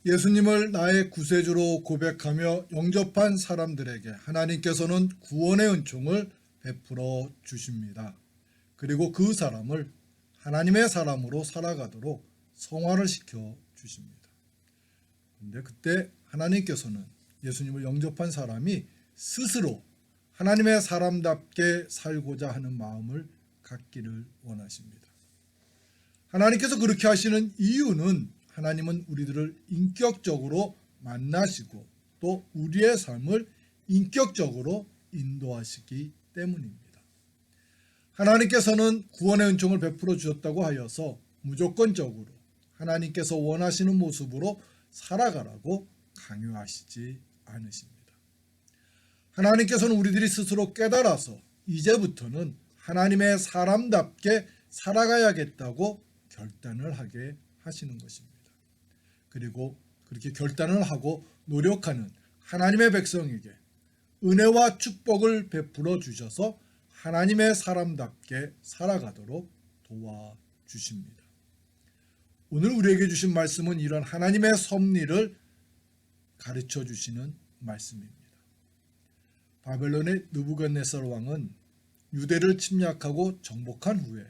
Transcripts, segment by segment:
예수님을 나의 구세주로 고백하며 영접한 사람들에게 하나님께서는 구원의 은총을 베풀어 주십니다. 그리고 그 사람을 하나님의 사람으로 살아가도록 성화를 시켜 주십니다. 그런데 그때 하나님께서는 예수님을 영접한 사람이 스스로 하나님의 사람답게 살고자 하는 마음을 갖기를 원하십니다. 하나님께서 그렇게 하시는 이유는 하나님은 우리들을 인격적으로 만나시고 또 우리의 삶을 인격적으로 인도하시기 때문입니다. 하나님께서는 구원의 은총을 베풀어 주셨다고 하여서 무조건적으로 하나님께서 원하시는 모습으로 살아가라고 강요하시지 않으십니다. 하나님께서는 우리들이 스스로 깨달아서 이제부터는 하나님의 사람답게 살아가야겠다고 결단을 하게 하시는 것입니다. 그리고 그렇게 결단을 하고 노력하는 하나님의 백성에게 은혜와 축복을 베풀어 주셔서 하나님의 사람답게 살아가도록 도와주십니다. 오늘 우리에게 주신 말씀은 이런 하나님의 섭리를 가르쳐 주시는 말씀입니다. 바벨론의 느부갓네살 왕은 유대를 침략하고 정복한 후에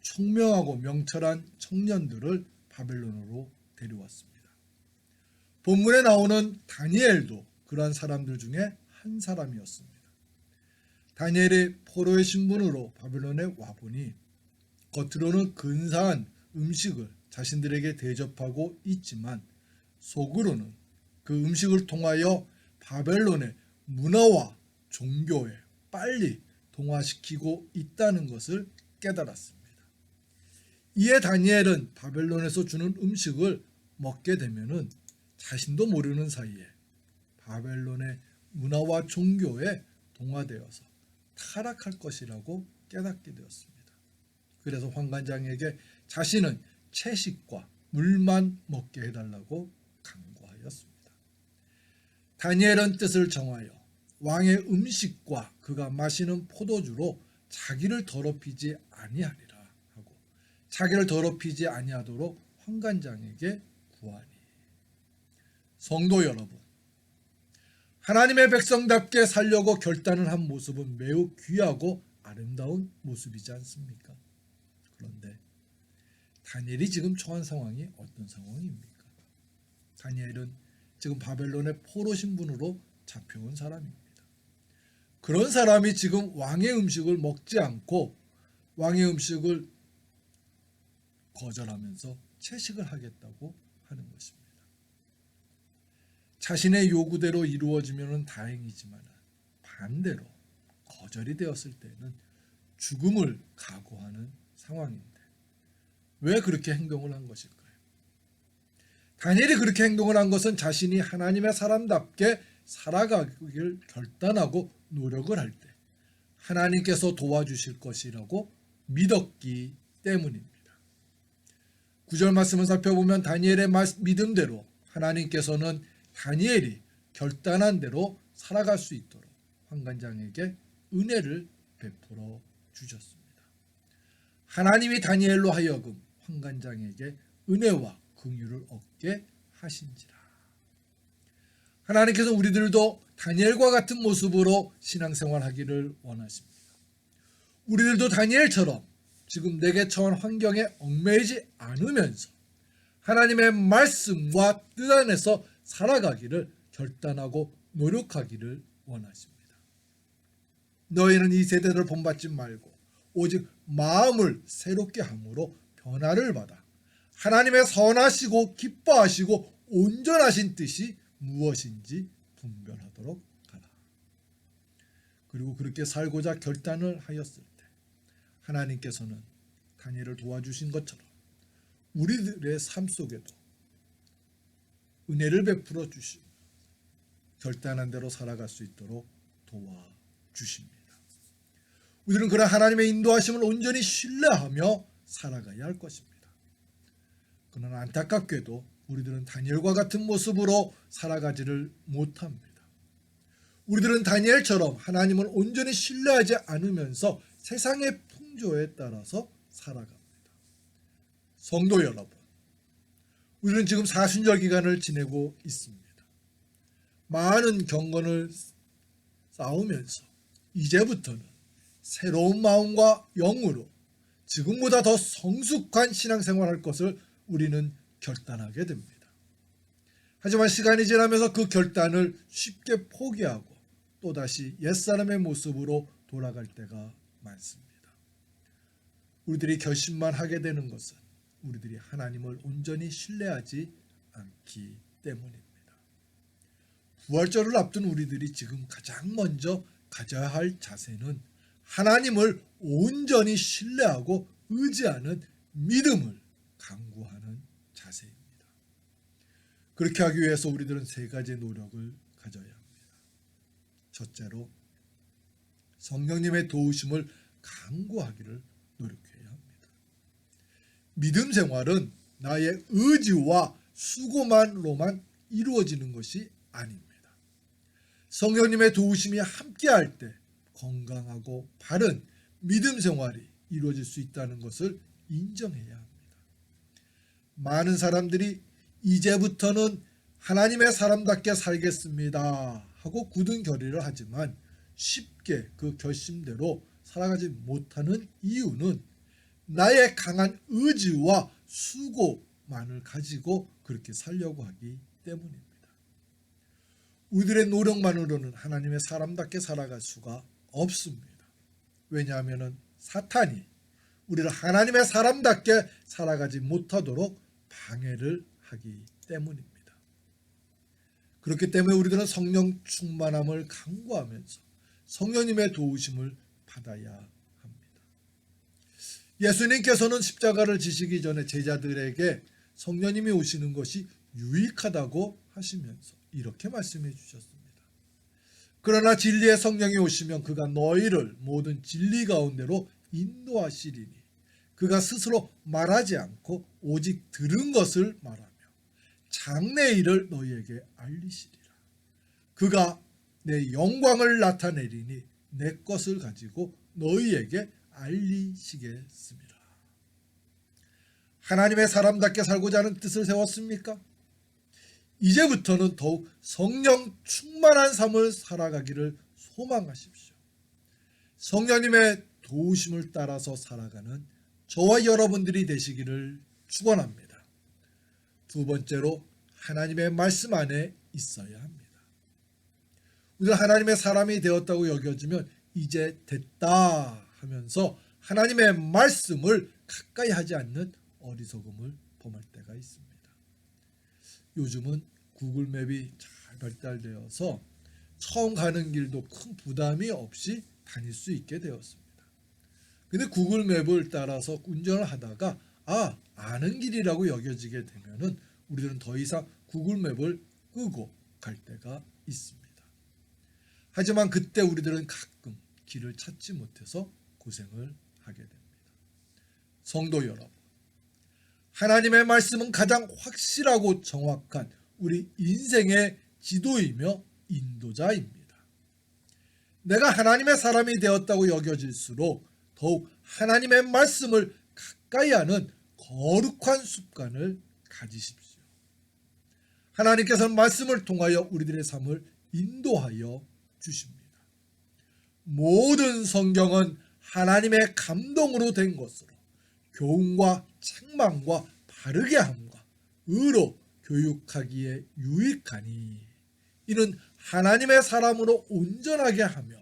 총명하고 명철한 청년들을 바벨론으로 데려왔습니다. 본문에 나오는 다니엘도 그러한 사람들 중에 한 사람이었습니다. 다니엘이 포로의 신분으로 바벨론에 와보니 겉으로는 근사한 음식을 자신들에게 대접하고 있지만 속으로는 그 음식을 통하여 바벨론의 문화와 종교에 빨리 동화시키고 있다는 것을 깨달았습니다. 이에 다니엘은 바벨론에서 주는 음식을 먹게 되면은 자신도 모르는 사이에 바벨론의 문화와 종교에 동화되어서 타락할 것이라고 깨닫게 되었습니다. 그래서 환관장에게 자신은 채식과 물만 먹게 해달라고 간구하였습니다. 다니엘은 뜻을 정하여 왕의 음식과 그가 마시는 포도주로 자기를 더럽히지 아니하리라 하고 자기를 더럽히지 아니하도록 환관장에게 구하니. 성도 여러분, 하나님의 백성답게 살려고 결단을 한 모습은 매우 귀하고 아름다운 모습이지 않습니까? 그런데 다니엘이 지금 처한 상황이 어떤 상황입니까? 다니엘은 지금 바벨론의 포로 신분으로 잡혀온 사람입니다. 그런 사람이 지금 왕의 음식을 먹지 않고 왕의 음식을 거절하면서 채식을 하겠다고 하는 것입니다. 자신의 요구대로 이루어지면 다행이지만 반대로 거절이 되었을 때는 죽음을 각오하는 상황인데 왜 그렇게 행동을 한 것일까요? 다니엘이 그렇게 행동을 한 것은 자신이 하나님의 사람답게 살아가길 결단하고 노력을 할 때 하나님께서 도와주실 것이라고 믿었기 때문입니다. 9절 말씀을 살펴보면 다니엘의 믿음대로 하나님께서는 다니엘이 결단한 대로 살아갈 수 있도록 환관장에게 은혜를 베풀어 주셨습니다. 하나님이 다니엘로 하여금 환관장에게 은혜와 긍휼을 얻게 하신지라. 하나님께서 우리들도 다니엘과 같은 모습으로 신앙생활하기를 원하십니다. 우리들도 다니엘처럼 지금 내게 처한 환경에 얽매이지 않으면서 하나님의 말씀과 뜻 안에서 살아가기를 결단하고 노력하기를 원하십니다. 너희는 이 세대를 본받지 말고 오직 마음을 새롭게 함으로 변화를 받아 하나님의 선하시고 기뻐하시고 온전하신 뜻이 무엇인지 분별하도록 하라. 그리고 그렇게 살고자 결단을 하였을 때 하나님께서는 다니엘을 도와주신 것처럼 우리들의 삶 속에도 은혜를 베풀어 주시고 결단한 대로 살아갈 수 있도록 도와주십니다. 우리는 그런 하나님의 인도하심을 온전히 신뢰하며 살아가야 할 것입니다. 그러나 안타깝게도 우리들은 다니엘과 같은 모습으로 살아가지를 못합니다. 우리들은 다니엘처럼 하나님을 온전히 신뢰하지 않으면서 세상의 풍조에 따라서 살아갑니다. 성도 여러분, 우리는 지금 사순절 기간을 지내고 있습니다. 많은 경건을 쌓으면서 이제부터는 새로운 마음과 영으로 지금보다 더 성숙한 신앙생활할 것을 우리는 결단하게 됩니다. 하지만 시간이 지나면서 그 결단을 쉽게 포기하고 또다시 옛사람의 모습으로 돌아갈 때가 많습니다. 우리들이 결심만 하게 되는 것은 우리들이 하나님을 온전히 신뢰하지 않기 때문입니다. 부활절을 앞둔 우리들이 지금 가장 먼저 가져야 할 자세는 하나님을 온전히 신뢰하고 의지하는 믿음을 강구하는 자세입니다. 그렇게 하기 위해서 우리들은 세 가지 노력을 가져야 합니다. 첫째로 성령님의 도우심을 강구하기를 노력해야 합니다. 믿음 생활은 나의 의지와 수고만으로만 이루어지는 것이 아닙니다. 성령님의 도우심이 함께할 때 건강하고 바른 믿음 생활이 이루어질 수 있다는 것을 인정해야 합니다. 많은 사람들이 이제부터는 하나님의 사람답게 살겠습니다 하고 굳은 결의를 하지만 쉽게 그 결심대로 살아가지 못하는 이유는 나의 강한 의지와 수고만을 가지고 그렇게 살려고 하기 때문입니다. 우리들의 노력만으로는 하나님의 사람답게 살아갈 수가 없습니다. 왜냐하면 사탄이 우리를 하나님의 사람답게 살아가지 못하도록 방해를 하기 때문입니다. 그렇기 때문에 우리들은 성령 충만함을 강구하면서 성령님의 도우심을 받아야 합니다. 예수님께서는 십자가를 지시기 전에 제자들에게 성령님이 오시는 것이 유익하다고 하시면서 이렇게 말씀해 주셨습니다. 그러나 진리의 성령이 오시면 그가 너희를 모든 진리 가운데로 인도하시리니 그가 스스로 말하지 않고 오직 들은 것을 말하며 장래 일을 너희에게 알리시리라. 그가 내 영광을 나타내리니 내 것을 가지고 너희에게 알리시겠습니다. 하나님의 사람답게 살고자 하는 뜻을 세웠습니까? 이제부터는 더욱 성령 충만한 삶을 살아가기를 소망하십시오. 성령님의 도우심을 따라서 살아가는 저와 여러분들이 되시기를 축원합니다. 두 번째로 하나님의 말씀 안에 있어야 합니다. 우리가 하나님의 사람이 되었다고 여겨지면 이제 됐다 하면서 하나님의 말씀을 가까이 하지 않는 어리석음을 범할 때가 있습니다. 요즘은 구글맵이 잘 발달되어서 처음 가는 길도 큰 부담이 없이 다닐 수 있게 되었습니다. 근데 구글맵을 따라서 운전을 하다가 아는 길이라고 여겨지게 되면은 우리들은 더 이상 구글맵을 끄고 갈 때가 있습니다. 하지만 그때 우리들은 가끔 길을 찾지 못해서 고생을 하게 됩니다. 성도 여러분, 하나님의 말씀은 가장 확실하고 정확한 우리 인생의 지도이며 인도자입니다. 내가 하나님의 사람이 되었다고 여겨질수록 더욱 하나님의 말씀을 가까이 하는 거룩한 습관을 가지십시오. 하나님께서는 말씀을 통하여 우리들의 삶을 인도하여 주십니다. 모든 성경은 하나님의 감동으로 된 것으로 교훈과 책망과 바르게 함과 의로 교육하기에 유익하니 이는 하나님의 사람으로 온전하게 하며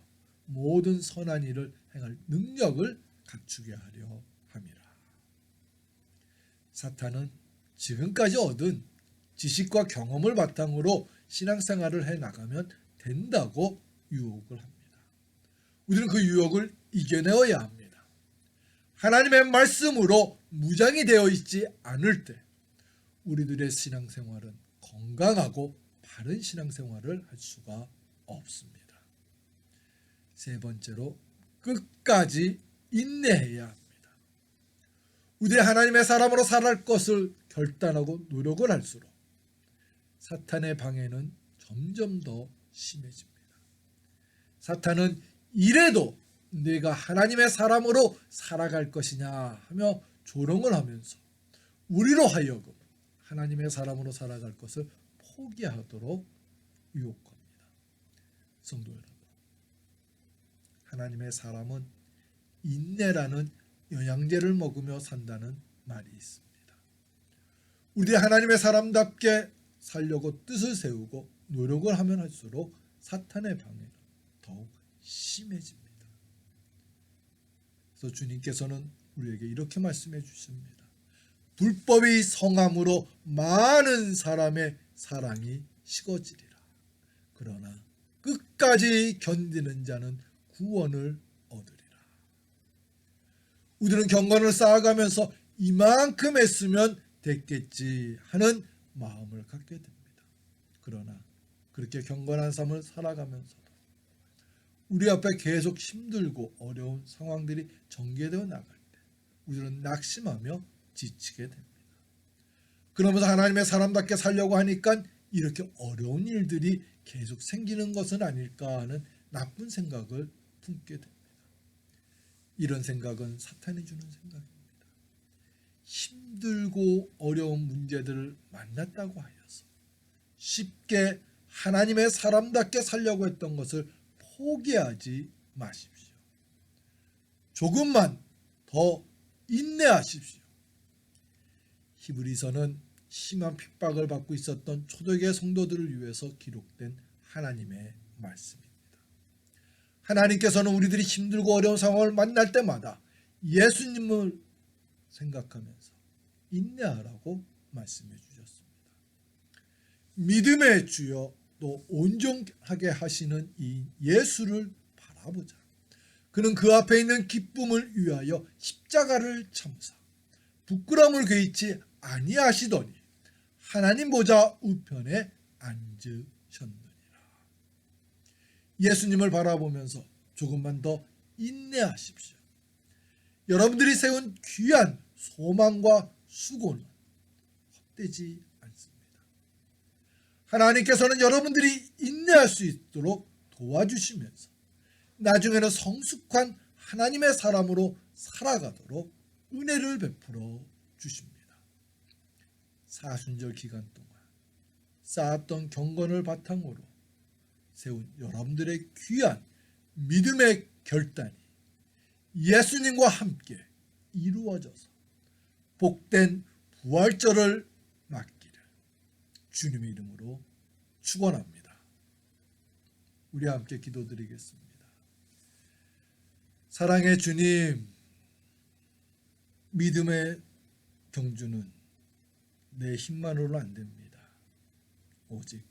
모든 선한 일을 행할 능력을 갖추게 하려 함이라. 사탄은 지금까지 얻은 지식과 경험을 바탕으로 신앙생활을 해나가면 된다고 유혹을 합니다. 우리는 그 유혹을 이겨내어야 합니다. 하나님의 말씀으로 무장이 되어 있지 않을 때 우리들의 신앙생활은 건강하고 바른 신앙생활을 할 수가 없습니다. 세 번째로 끝까지 인내해야 합니다. 우리들이 하나님의 사람으로 살아갈 것을 결단하고 노력을 할수록 사탄의 방해는 점점 더 심해집니다. 사탄은 이래도 내가 하나님의 사람으로 살아갈 것이냐 하며 조롱을 하면서 우리로 하여금 하나님의 사람으로 살아갈 것을 포기하도록 유혹합니다. 성도 여러분, 하나님의 사람은 인내라는 영양제를 먹으며 산다는 말이 있습니다. 우리 하나님의 사람답게 살려고 뜻을 세우고 노력을 하면 할수록 사탄의 방해는 더욱 심해집니다. 그래서 주님께서는 우리에게 이렇게 말씀해 주십니다. 불법이 성함으로 많은 사람의 사랑이 식어지리라. 그러나 끝까지 견디는 자는 구원을 얻으리라. 우리는 경건을 쌓아가면서 이만큼 했으면 됐겠지 하는 마음을 갖게 됩니다. 그러나 그렇게 경건한 삶을 살아가면서도 우리 앞에 계속 힘들고 어려운 상황들이 전개되어 나갈 때 우리는 낙심하며 지치게 됩니다. 그러면서 하나님의 사람답게 살려고 하니까 이렇게 어려운 일들이 계속 생기는 것은 아닐까 하는 나쁜 생각을 품게 됩니다. 이런 생각은 사탄이 주는 생각입니다. 힘들고 어려운 문제들을 만났다고 하여서 쉽게 하나님의 사람답게 살려고 했던 것을 포기하지 마십시오. 조금만 더 인내하십시오. 히브리서는 심한 핍박을 받고 있었던 초대교회 성도들을 위해서 기록된 하나님의 말씀입니다. 하나님께서는 우리들이 힘들고 어려운 상황을 만날 때마다 예수님을 생각하면서 인내하라고 말씀해 주셨습니다. 믿음의 주여 또 온전하게 하시는 이 예수를 바라보자. 그는 그 앞에 있는 기쁨을 위하여 십자가를 참사 부끄러움을 괴이치 아니하시더니 하나님 보좌 우편에 앉으셨느니라. 예수님을 바라보면서 조금만 더 인내하십시오. 여러분들이 세운 귀한 소망과 수고는 헛되지 않습니다. 하나님께서는 여러분들이 인내할 수 있도록 도와주시면서 나중에는 성숙한 하나님의 사람으로 살아가도록 은혜를 베풀어 주십니다. 사순절 기간 동안 쌓았던 경건을 바탕으로 세운 여러분들의 귀한 믿음의 결단이 예수님과 함께 이루어져서 복된 부활절을 맞기를 주님의 이름으로 축원합니다. 우리 함께 기도드리겠습니다. 사랑의 주님, 믿음의 경주는 내 힘만으로는 안 됩니다. 오직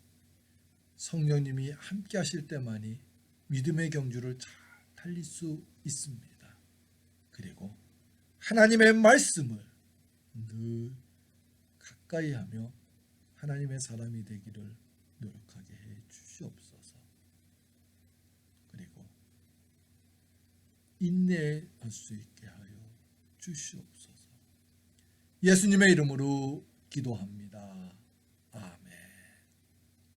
성령님이 함께 하실 때만이 믿음의 경주를 잘 달릴 수 있습니다. 그리고 하나님의 말씀을 늘 가까이 하며 하나님의 사람이 되기를 노력하게 해 주시옵소서. 그리고 인내할 수 있게 하여 주시옵소서. 예수님의 이름으로 기도합니다.